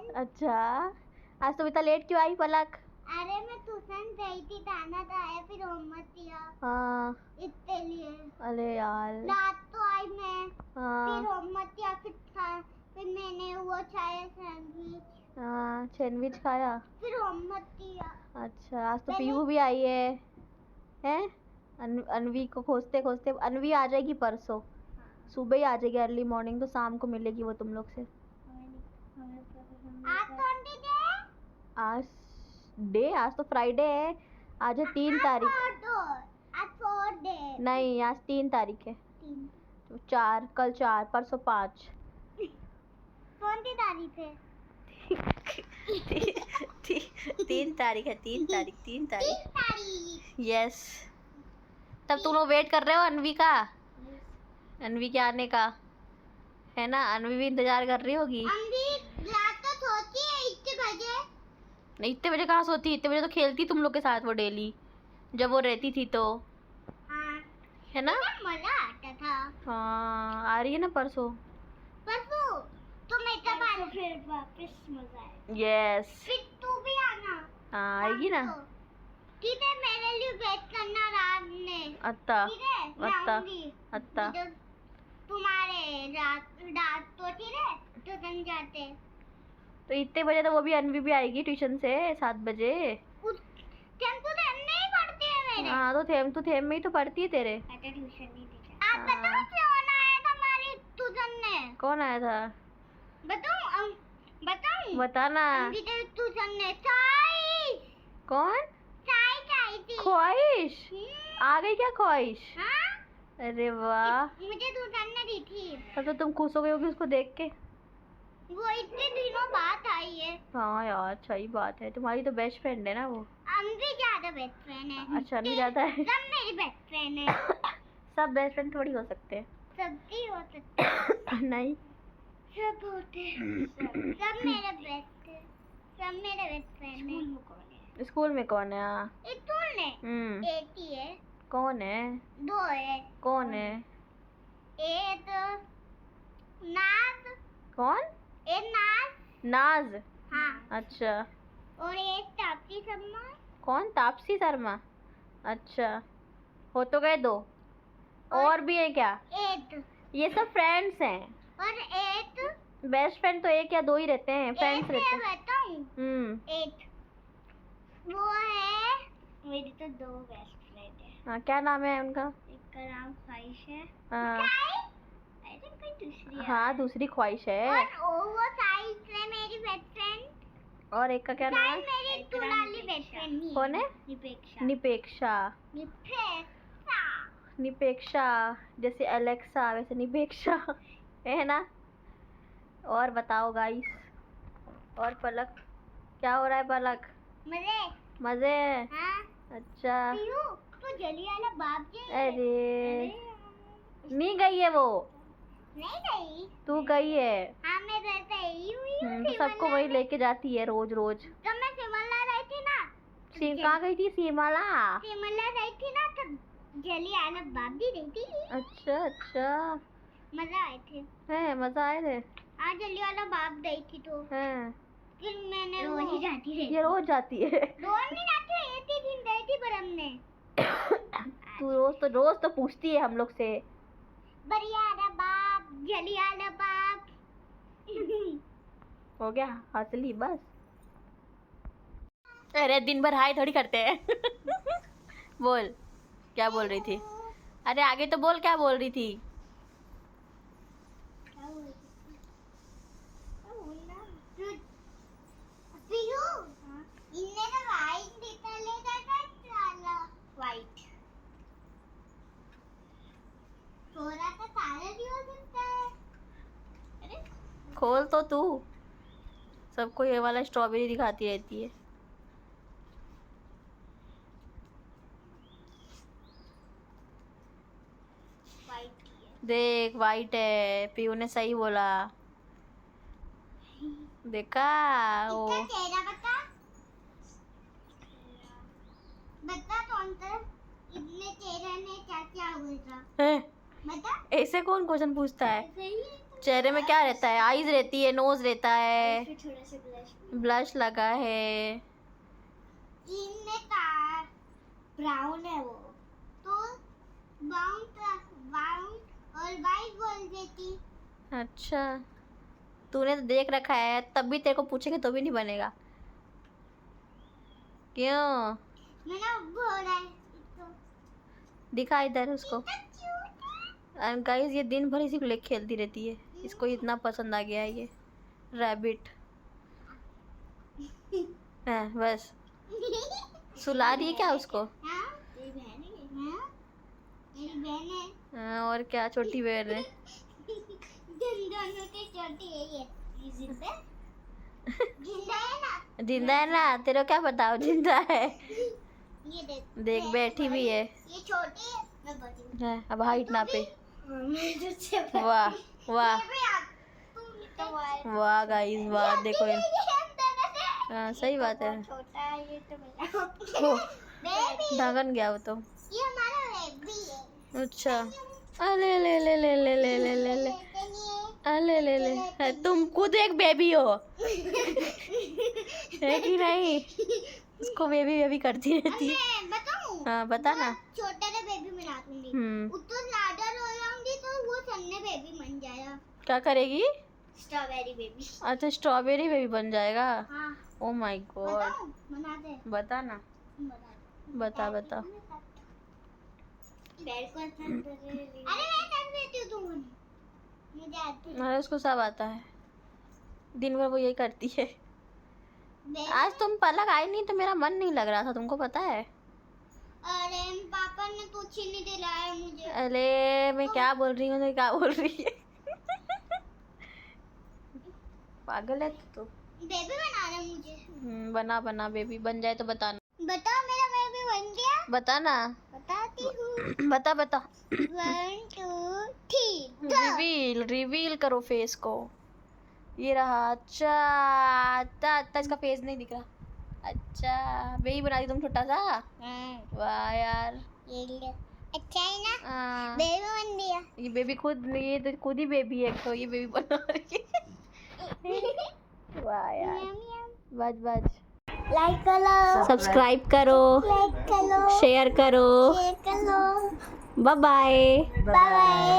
अच्छा, आज तुम इतना लेट क्यों आई पलक? अरे मैं ट्यूशन गई थी, ताना था आया, फिर होमवर्क दिया। हाँ, इसके लिए। अरे यार। रात तो आई मैं। हाँ। फिर होमवर्क दिया, फिर मैंने वो खाया सैंडविच। हाँ, सैंडविच खाया। फिर होमवर्क दिया। अच्छा, आज तो पीहू भी आई है। हैं? अनवी को खोजते खोजते अनवी आ जाएगी परसों। सुबह ही आ जाएगी, अर्ली मॉर्निंग, तो शाम को मिलेगी वो तुम लोग से। आज कौन सी डे? आज तो फ्राइडे है। आज है 3 तारीख। आज 4 डे। नहीं, आज 3 तारीख है। 4, कल 4, परसों 5। कौन सी तारीख है? 3 तारीख है, 3 तारीख, 3 तारीख। 3 तारीख। यस। तब तुम लोग वेट कर रहे हो अनवी का? अनवी के आने का है ना? अनवी भी इंतजार कर रही होगी। अनवी रात को सोती है 1 बजे। नहीं, इतने बजे कहाँ सोती? इतने बजे तो खेलती तुम लोग के साथ वो डेली, जब वो रहती थी तो। हाँ। है ना? मजा आता था। हाँ, आ रही है ना परसों। परसों तो मेकअप आना, फिर वापस मजा आएगा। यस। फिर तू भी आना। हाँ, आएगी ना। ठीक है, मेरे लिए वेट करना रात में। अत्ता ठीक है, अत्ता आऊंगी। अत्ता। तुम्हारे रात तो ठीक है, ट्यूशन जाते। तो इतने बजे तो वो भी अनवी भी आएगी ट्यूशन से, 7 बजे। नहीं पढ़ती है मेरे। हाँ, तो थेम में ही तो पढ़ती है तेरे। ट्यूशन नहीं दी। आप बताओ कौन आया था हमारी ट्यूशन में? कौन आया था? बताऊं? बताना। ट्यूशन में साई। कौन? साई आई थी। ख्वाहिश आ गई क्या? ख्वाहिश? हाँ? अरे वाह, मुझे ट्यूशन ने दी थी। तब तो तुम खुश हो गई होगी उसको देख के। वो इतने दिनों बाद आई है। हाँ यार, सही बात है, तुम्हारी तो बेस्ट फ्रेंड है ना वो। अनवी ज्यादा बेस्ट फ्रेंड है। अच्छा, अनवी ज्यादा है? सब मेरी बेस्ट फ्रेंड है। सब बेस्ट फ्रेंड थोड़ी हो सकते हैं। सबकी हो सकती है। नहीं, सब होते हैं। सब मेरे बेस्ट है। सब मेरे बेस्ट फ्रेंड है। स्कूल में कौन है? हाँ। स्कूल में एक ही है। कौन है? 2 है। कौन है? एक नाज। कौन? एक नाज। नाज? हाँ। अच्छा। और एक तापसी शर्मा। कौन? तापसी शर्मा? अच्छा, हो तो गए 2। और भी है क्या? एक। ये सब फ्रेंड्स हैं। और एक बेस्ट फ्रेंड तो 1 या 2 ही रहते हैं, फ्रेंड्स रहते हैं। बताऊं? एक वो है, मेरी तो 2 बेस्ट फ्रेंड है। हाँ, क्या नाम है उनका? एक का नाम ख्वाहिश है। हाँ। कोई दूसरी हाँ, दूसरी ख्वाहिश है। और वो साइड है मेरी बेस्ट फ्रेंड। और एक का क्या नाम है? मेरी टूनाली बेस्ट फ्रेंड। कौन है? निपेक्षा। निपेक्षा। निपेक्षा जैसे अलेक्सा, वैसे निपेक्षा है ना? और बताओ गाइस। और पलक, क्या हो रहा है पलक? मजे? हाँ? अच्छा। तू जलियाला बाप जी। अरे नहीं गई है वो। नहीं गई। तू गई है। हाँ, मैं रहता ही हुई। तो सबको वही लेके जाती है रोज रोज। जब मैं शिमला रही थी ना। कहाँ गई थी? शिमला रही थी ना, तो जलियाला बाप भी रही थी। अच्छा अच्छा, मजा आए थे। है? मजा आए थे? हाँ, जलियाला बाप गई थी तो हैं? फिर मैंने रोज ही जाती रही। ये रोज जाती है? रोज नहीं जाती, एक ही दिन गई थी पर हमने। तू रोज तो पूछती है हम लोग से। बरियाला बाप, जलियाला बाप। हो गया असली बस। अरे दिन भर हाय थोड़ी करते हैं। बोल, क्या बोल रही थी? अरे आगे तो बोल, क्या बोल रही थी? वाइट थोड़ा सा काला भी हो सकता है। अरे खोल तो तू, सबको ये वाला स्ट्रॉबेरी दिखाती रहती है। वाइट ही है। देख, वाइट है। पीयू ने सही बोला, देखा? ओ चेहरा बता। बता कौन सा इतने चेहरे में क्या क्या हुआ था? है? बता। ऐसे कौन क्वेश्चन पूछता है? सही है। चेहरे में क्या रहता है? आईज रहती है, नोज रहता है, थोड़ा सा ब्लश ब्लश लगा है। इनमें का ब्राउन है वो, तो ब्राउन और वाइट बोल देती। अच्छा, तूने तो देख रखा है, तब भी तेरे को पूछेंगे तो भी नहीं बनेगा। क्यों? मैंने बोला है तो दिखा इधर उसको। गाइस ये दिन भर इसी को लेके खेलती रहती है, इसको इतना पसंद आ गया है ये रैबिट। हाँ बस, सुला रही है क्या उसको? हाँ, तेरी बहन है। हाँ, मेरी बहन है। हाँ, और क्या, छोटी बहन है। दोनों की छोटी है ये जिंदा है ना? जिंदा है ना? तेरे को क्या पता वो जिंदा है? ये देख बैठी भी है। ये छोटी है, मैं बड़ी हूँ। हाँ, अब हाइट ना पे। मैं तुझसे वाह वाह तो वाह गाइस वाह, देखो ये। हाँ सही बात है। छोटा है ये तो मेरा हो, बेबी। ढंगन गया वो तो। ये हमारा बेबी है। अच्छा, अले ले ले ले ले ले ले ले ले अले ले ले ले, तुम खुद एक बेबी हो है कि नहीं? उसको बेबी बेबी करती रहती है। मैं बताऊं? हाँ बता ना। छोटा सा बेबी मैं रखूंगी, उसको लाडर हो जाऊंगी तो वो सन्ने बेबी बन जाएगा। क्या करेगी? Strawberry baby. अच्छा, स्ट्रॉबेरी बेबी बन जाएगा। हाँ। ओ माय गॉड, बताऊं? बना दे। बता ना। बता बता। बेड को अरे मैं कर देती हूँ तुम, मुझे आती है। अरे उसको सब आता है, दिन भर वो यही करती है। आज तुम पलक आई नहीं तो मेरा मन नहीं लग रहा था, तुमको पता है? अरे पापा ने कुछ ही नहीं दिलाया मुझे। अरे मैं क्या बोल रही हूँ तो क्या बोल रही है पागल है तू। बेबी बना रहा मुझे। बना बना, बेबी बन जाए तो बताना। बताओ मेरा बेबी बन गया? बता ना। बताती हूँ। बता बता। 1 2 3 रिवील रिवील करो फेस को। ये रहा। अच्छा अच्छा अच्छा, इसका फेस नहीं दिख रहा। अच्छा, बेबी बना दी तुम छोटा सा। वाह यार, ये ले। अच्छा है ना? हाँ। बेबी बन गया। ये बेबी खुद, ये तो खुद ही बेबी है, तो ये बेबी बना रही है वाह यार, बज बज। लाइक करो, सब्सक्राइब करो, लाइक करो, शेयर करो। शेयर करो। Bye bye. Bye bye.